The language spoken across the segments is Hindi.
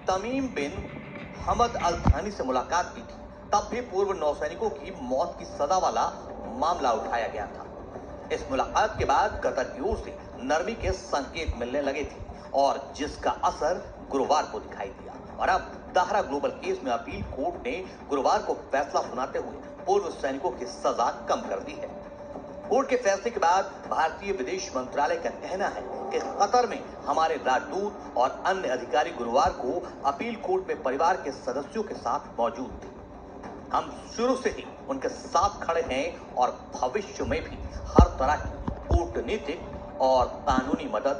तमीम बिन हमद अल थानी से मुलाकात की थी, तब भी पूर्व नौसैनिकों की मौत की सजा वाला मामला उठाया गया था। इस मुलाकात के बाद कतर की ओर से नरमी के संकेत मिलने लगे थे और जिसका असर गुरुवार को दिखाई दिया। और अब दाहरा ग्लोबल केस में अपील कोर्ट ने गुरुवार को फैसला सुनाते हुए पूर्व सैनिकों की सजा कम कर दी है। कोर्ट के फैसले के बाद भारतीय विदेश मंत्रालय का कहना है कि कतर में हमारे राजदूत और अन्य अधिकारी गुरुवार को अपील कोर्ट में परिवार के सदस्यों के साथ मौजूद थे। हम शुरू से ही उनके साथ खड़े हैं और भविष्य में भी हर तरह की कूटनीतिक और कानूनी मदद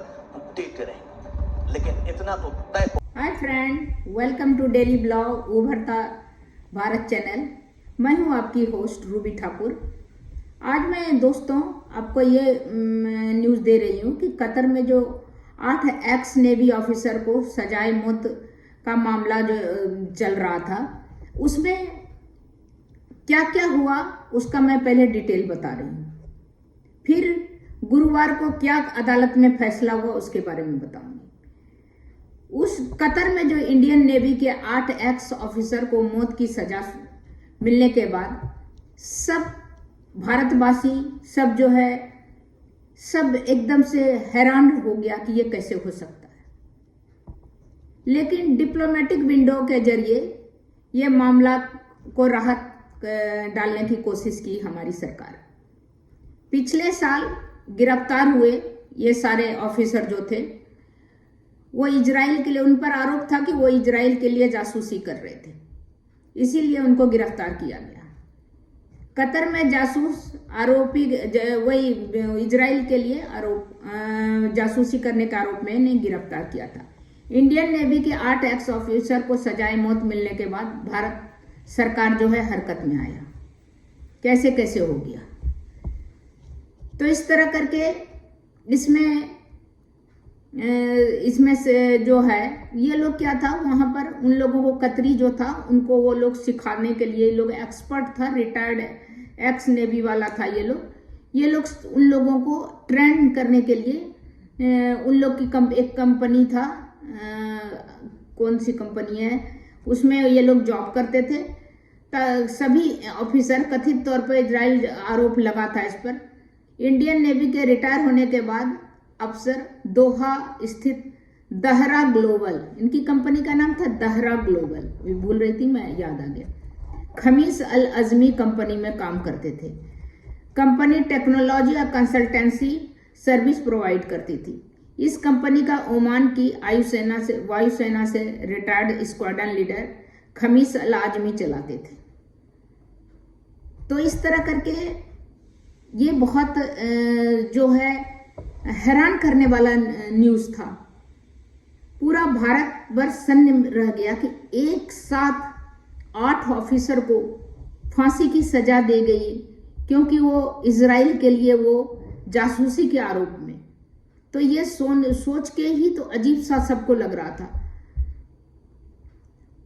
देते रहेंगे। लेकिन इतना तो तय हो। Hi friend, welcome to daily blog Ubharta Bharat channel. मैं हूं आपकी होस्ट रूबी ठाकुर। आज मैं दोस्तों आपको ये न्यूज़ दे रही हूँ कि कतर में जो 8 एक्स नेवी ऑफिसर को सजाए मौत का मामला जो चल रहा था, उसमें क्या क्या हुआ उसका मैं पहले डिटेल बता रही हूँ। फिर गुरुवार को क्या अदालत में फैसला हुआ उसके बारे में बताऊंगी। उस कतर में जो इंडियन नेवी के 8 एक्स ऑफिसर को मौत की सजा मिलने के बाद सब भारतवासी सब जो है सब एकदम से हैरान हो गया कि ये कैसे हो सकता है। लेकिन डिप्लोमेटिक विंडो के जरिए ये मामला को राहत डालने की कोशिश की हमारी सरकार। पिछले साल गिरफ्तार हुए ये सारे ऑफिसर जो थे वो इजराइल के लिए, उन पर आरोप था कि वो इजराइल के लिए जासूसी कर रहे थे, इसीलिए उनको गिरफ्तार किया गया। कतर में जासूस आरोपी वही इजराइल के लिए आरोप जासूसी करने के आरोप में इन्हें गिरफ्तार किया था। इंडियन नेवी के 8 एक्स ऑफिसर को सजाए मौत मिलने के बाद भारत सरकार जो है हरकत में आया। कैसे कैसे हो गया, तो इस तरह करके इसमें से जो है ये लोग क्या था, वहां पर उन लोगों को कतरी जो था उनको वो लोग सिखाने के लिए, लोग एक्सपर्ट था, रिटायर्ड एक्स नेवी वाला था ये लोग उन लोगों को ट्रेन करने के लिए उन लोग की एक कंपनी था, कौन सी कंपनी है, उसमें ये लोग जॉब करते थे। सभी ऑफिसर कथित तौर पर इजराइल आरोप लगा था इस पर। इंडियन नेवी के रिटायर होने के बाद अफसर दोहा स्थित दहरा ग्लोबल, इनकी कंपनी का नाम था दहरा ग्लोबल, भूल रही थी मैं, याद आ गया, खमीस अल अजमी कंपनी में काम करते थे। कंपनी टेक्नोलॉजी और कंसल्टेंसी सर्विस प्रोवाइड करती थी। इस कंपनी का ओमान की वायुसेना से रिटायर्ड स्क्वाड्रन लीडर खमीस अल आजमी चलाते थे। तो इस तरह करके ये बहुत जो है हैरान करने वाला न्यूज़ था। पूरा भारत वर्ष सन्न रह गया कि एक साथ 8 ऑफिसर को फांसी की सजा दे गई क्योंकि वो इजराइल के लिए वो जासूसी के आरोप में। तो ये सोच के ही तो अजीब सा सबको लग रहा था।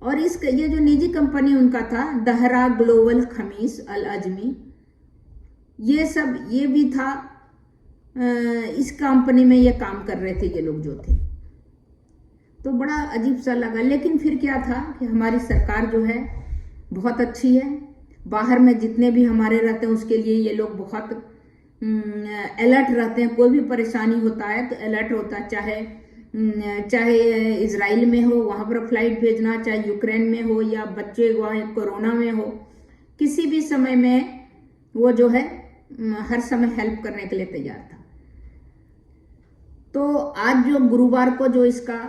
और ये जो निजी कंपनी उनका था दहरा ग्लोबल खमीस अल अजमी, ये भी था, इस कंपनी में ये काम कर रहे थे ये लोग जो थे। तो बड़ा अजीब सा लगा। लेकिन फिर क्या था कि हमारी सरकार जो है बहुत अच्छी है। बाहर में जितने भी हमारे रहते हैं उसके लिए ये लोग बहुत अलर्ट रहते हैं। कोई भी परेशानी होता है तो अलर्ट होता है, चाहे इजराइल में हो वहाँ पर फ्लाइट भेजना, चाहे यूक्रेन में हो या बच्चे वहाँ कोरोना में हो, किसी भी समय में वो जो है हर समय हेल्प करने के लिए तैयार था। तो आज जो गुरुवार को जो इसका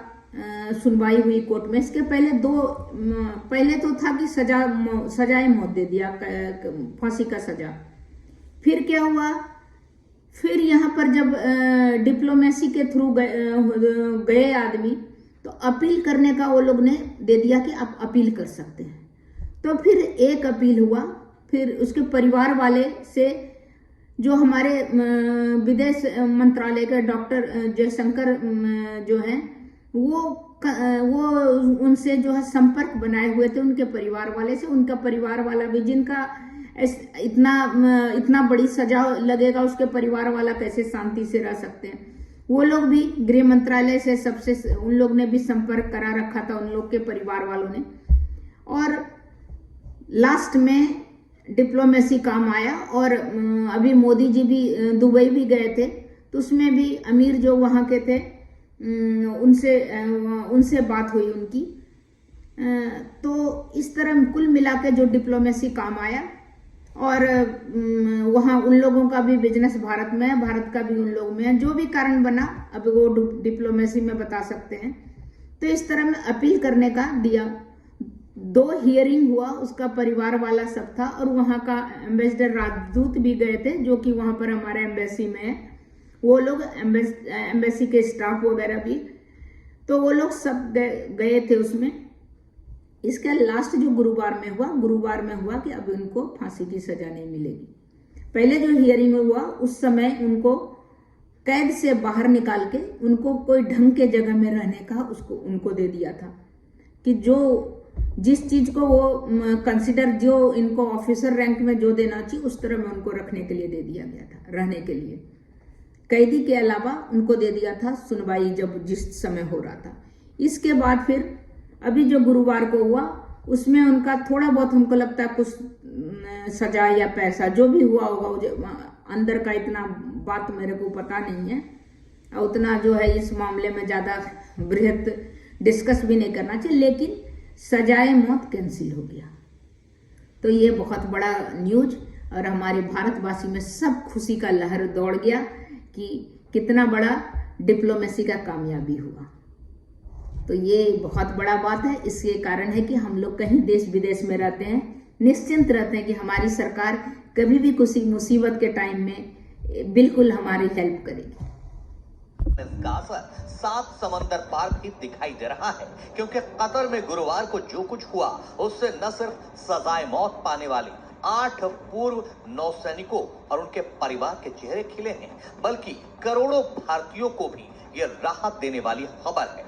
सुनवाई हुई कोर्ट में, इसके पहले तो था कि सजाए मौत दे दिया, फांसी का सजा। फिर क्या हुआ, फिर यहाँ पर जब डिप्लोमेसी के थ्रू गए आदमी, तो अपील करने का वो लोग ने दे दिया कि आप अपील कर सकते हैं। तो फिर एक अपील हुआ, फिर उसके परिवार वाले से जो हमारे विदेश मंत्रालय के डॉक्टर जयशंकर जो हैं वो उनसे जो है संपर्क बनाए हुए थे, उनके परिवार वाले से। उनका परिवार वाला भी, जिनका इतना बड़ी सजा लगेगा, उसके परिवार वाला कैसे शांति से रह सकते हैं। वो लोग भी गृह मंत्रालय से सबसे उन लोग ने भी संपर्क करा रखा था, उन लोग के परिवार वालों ने। और लास्ट में डिप्लोमेसी काम आया। और अभी मोदी जी भी दुबई भी गए थे, तो उसमें भी अमीर जो वहाँ के थे उनसे बात हुई उनकी। तो इस तरह कुल मिला के जो डिप्लोमेसी काम आया। और वहाँ उन लोगों का भी बिजनेस भारत में है, भारत का भी उन लोगों में है। जो भी कारण बना अब वो डिप्लोमेसी में बता सकते हैं। तो इस तरह में अपील करने का दिया। 2 हियरिंग हुआ, उसका परिवार वाला सब था, और वहाँ का एम्बेसडर राजदूत भी गए थे जो कि वहाँ पर हमारे एम्बेसी में है। वो लोग एम्बेसी के स्टाफ वगैरह भी, तो वो लोग सब गए थे उसमें। इसका लास्ट जो गुरुवार में हुआ कि अब उनको फांसी की सजा नहीं मिलेगी। पहले जो हियरिंग में हुआ उस समय उनको कैद से बाहर निकाल के उनको कोई ढंग के जगह में रहने का उनको दे दिया था कि जो जिस चीज को वो कंसिडर जो इनको ऑफिसर रैंक में जो देना चाहिए उस तरह में उनको रखने के लिए दे दिया गया था, रहने के लिए। कैदी के अलावा उनको दे दिया था सुनवाई जब जिस समय हो रहा था। इसके बाद फिर अभी जो गुरुवार को हुआ उसमें उनका थोड़ा बहुत हमको लगता है कुछ सजा या पैसा जो भी हुआ होगा, अंदर का इतना बात मेरे को पता नहीं है, उतना जो है इस मामले में ज़्यादा बृहत डिस्कस भी नहीं करना चाहिए, लेकिन सजाए मौत कैंसिल हो गया। तो ये बहुत बड़ा न्यूज, और हमारे भारतवासी में सब खुशी का लहर दौड़ गया कि कितना बड़ा डिप्लोमेसी का कामयाबी हुआ। तो ये बहुत बड़ा बात है। इसके कारण है कि हम लोग कहीं देश विदेश में रहते हैं, निश्चिंत रहते हैं कि हमारी सरकार कभी भी किसी मुसीबत के टाइम में बिल्कुल हमारी हेल्प करेगी। इसका असर 7 समंदर पार भी दिखाई दे रहा है, क्योंकि कतर में गुरुवार को जो कुछ हुआ उससे न सिर्फ सजाए मौत पाने वाले 8 पूर्व नौसैनिकों और उनके परिवार के चेहरे खिले हैं, बल्कि करोड़ों भारतीयों को भी ये राहत देने वाली खबर है।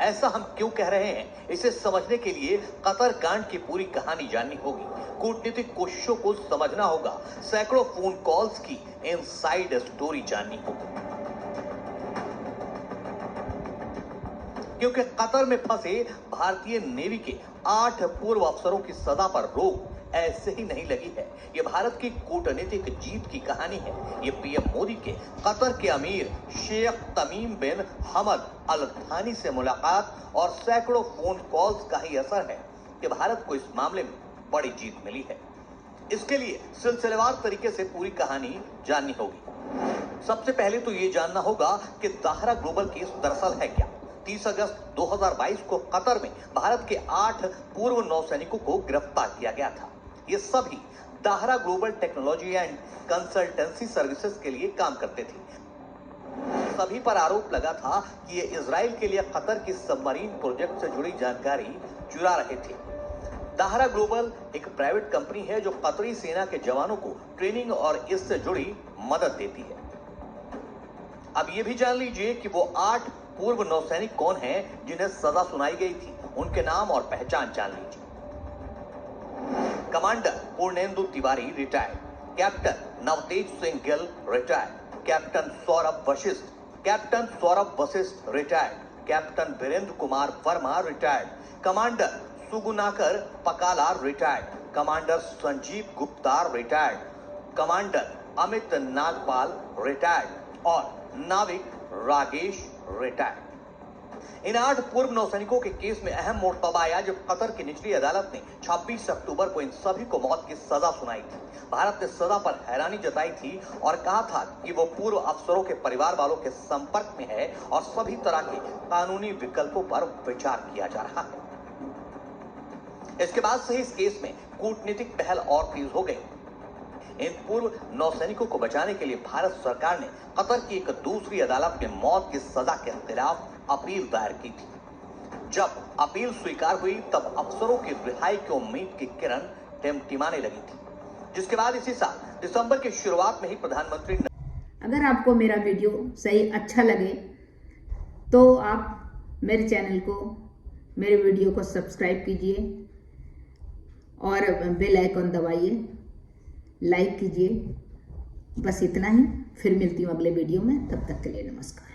ऐसा हम क्यों कह रहे हैं, इसे समझने के लिए कतर कांड की पूरी कहानी जाननी होगी, कूटनीतिक कोशिशों को समझना होगा, सैकड़ों फोन कॉल्स की इनसाइड स्टोरी जाननी होगी। क्योंकि कतर में फंसे भारतीय नेवी के 8 पूर्व अफसरों की सजा पर रोक ऐसे ही नहीं लगी है। ये भारत की कूटनीतिक जीत की कहानी है। ये पीएम मोदी के कतर के अमीर शेख तमीम बिन हमद अल थानी से मुलाकात और सैकड़ों फोन कॉल्स का ही असर है कि भारत को इस मामले में बड़ी जीत मिली है। इसके लिए सिलसिलेवार तरीके से पूरी कहानी जाननी होगी। सबसे पहले तो ये जानना होगा कि दाहरा ग्लोबल केस दरअसल है क्या। 30 अगस्त 2022 को कतर में भारत के 8 पूर्व नौसैनिकों को गिरफ्तार किया गया था। ये सभी Dahra global technology and consultancy services के लिए काम करते थे। सभी पर आरोप लगा था कि ये इजराइल के लिए कतर की सबमरीन प्रोजेक्ट से जुड़ी जानकारी चुरा रहे थे। दाहरा ग्लोबल एक प्राइवेट कंपनी है जो कतरी सेना के जवानों को ट्रेनिंग और इससे जुड़ी मदद देती है। अब ये भी जान लीजिए कि वो 8 पूर्व नौसैनिक कौन हैं जिन्हें सजा सुनाई गई थी। उनके नाम और पहचान जान लीजिए। Commander Purnendu Tiwari retired, captain Navtej Singh Gill retired, captain Saurabh Vashisht retired, captain Virendra Kumar Verma retired, commander Sugunakar Pakala retired, commander Sanjeev Gupta retired, commander Amit Nagpal retired और नाविक रागेश रिटायर्ड। इन 8 पूर्व नौसैनिकों के केस में अहम मोड़ तब आया जब कतर की निचली अदालत ने 26 अक्टूबर को इन सभी को मौत की सजा सुनाई थी। भारत ने सजा पर हैरानी जताई थी और कहा था कि वो पूर्व अफसरों के परिवार वालों के संपर्क में है और सभी तरह के कानूनी विकल्पों पर विचार किया जा रहा है। इसके बाद से इस केस में कूटनीतिक पहल और तेज हो गई। इन पूर्व नौसैनिकों को बचाने के लिए भारत सरकार ने कतर की एक दूसरी अदालत में मौत की सजा के खिलाफ अपील दायर की थी। जब अपील स्वीकार हुई तब अफसरों की रिहाई की उम्मीद की किरण टिमटिमाने लगी थी, जिसके बाद इसी साल दिसंबर की शुरुआत में ही प्रधानमंत्री। अगर आपको मेरा वीडियो सही अच्छा लगे तो आप मेरे चैनल को, मेरे वीडियो को सब्सक्राइब कीजिए और बेल आइकन दबाइए, लाइक कीजिए बस इतना ही, फिर मिलती हूँ अगले वीडियो में, तब तक के लिए नमस्कार।